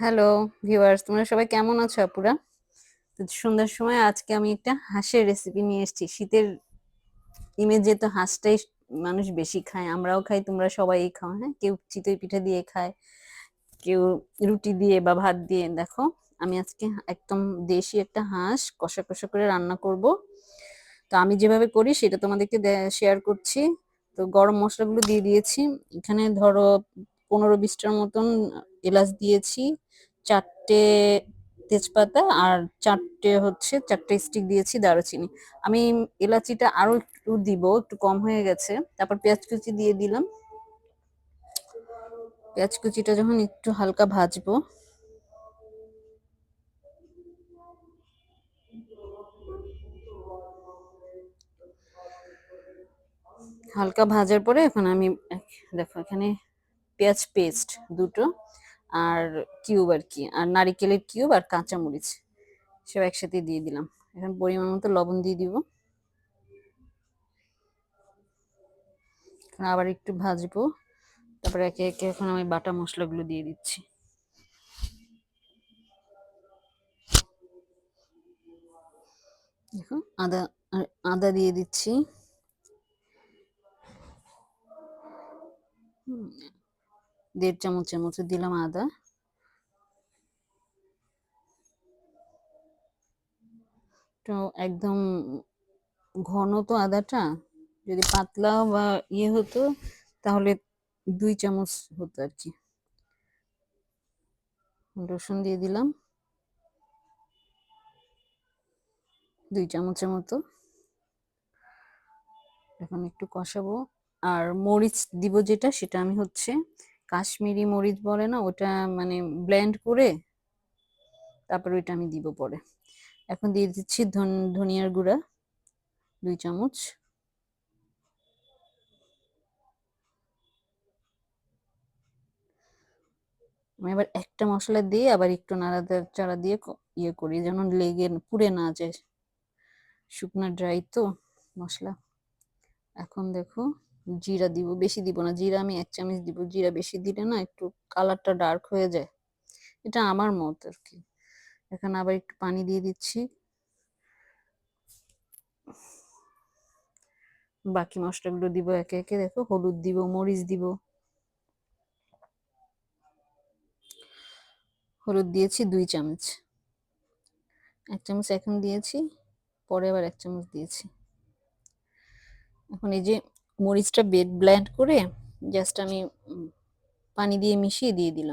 Hello viewers, তোমরা সবাই কেমন আছো আপুরা? তো সন্ধ্যার সময় আজকে আমি একটা হাঁসের রেসিপি নিয়ে এসেছি। শীতের ইমেজে তো হাঁসটাই মানুষ বেশি খায়, আমরাও খাই, তোমরা সবাই খাও। হ্যাঁ, কেউ চিতই পিঠা দিয়ে খায়, কেউ রুটি দিয়ে বা ভাত দিয়ে। দেখো, আমি আজকে একদম দেশি একটা হাঁস কষা কষা করে রান্না করব। তো আমি যেভাবে করি সেটা তোমাদেরকে শেয়ার করছি। তো গরম মশলাগুলো দিয়ে দিয়েছি। এখানে ধরো 15-20টার মতন এলাচ দিয়েছি, 4টে তেজপাতা, আর 4টে স্টিক দিয়েছি দারুচিনি। আমি এলাচিটা আরো একটু দিব, একটু কম হয়ে গেছে। তারপর পেঁয়াজ কুচি দিয়ে দিলাম। পেঁয়াজ কুচিটা যখন একটু হালকা ভাজবো, হালকা ভাজার পরে এখন আমি দেখো এখানে পেঁয়াজ পেস্ট দুটো, আর কিউব আর কি, আর নারিকেলের কিউব আর কাঁচামরিচ সব একসাথে দিয়ে দিলাম। এখন পরিমাণ মতো লবণ দিয়ে দিব। এখন আবার একটু ভাজবো। তারপরে একে একে এখন আমি বাটা মশলাগুলো দিয়ে দিচ্ছি। দেখো, আদা দিয়ে দিচ্ছি। 1.5 চামচের মতো দিলাম আদা। তো একদম ঘন তো আদাটা, যদি পাতলা বা হতো তাহলে 2 চামচ হতো আর কি। রসুন দিয়ে দিলাম 2 চামচের মতো। এখন একটু কষাবো। আর মরিচ দিব, যেটা সেটা আমি হচ্ছে কাশ্মীরি মরিচ বলে না ওটা, মানে ব্লেন্ড করে তারপর ওইটা আমি দিব পরে। এখন দিয়ে দিচ্ছি ধনিয়ার গুঁড়া 2 চামচ। আমি আবার একটা মশলা দিয়ে আবার একটু নাড়াচাড়া দিয়ে করি, যেন লেগে পুড়ে না যায়। শুকনা ড্রাই তো মশলা। এখন দেখো, জিরা দিব, বেশি দিব না। জিরা আমি 1 চামচ দিব, জিরা বেশি দিলে না একটু কালারটা ডার্ক হয়ে যায়, এটা আমার মত আর কি। এখন আবার একটু পানি দিয়ে দিচ্ছি। বাকি মশলাগুলো দিব একে একে। দেখো, হলুদ দিব, মরিচ দিব। হলুদ দিয়েছি 2 চামচ, 1 চামচ এখন দিয়েছি, পরে আবার 1 চামচ দিয়েছি। এখন এই যে মরিচটা ব্লেন্ড করে জাস্ট আমি পানি দিয়ে মিশিয়ে দিয়ে দিলাম।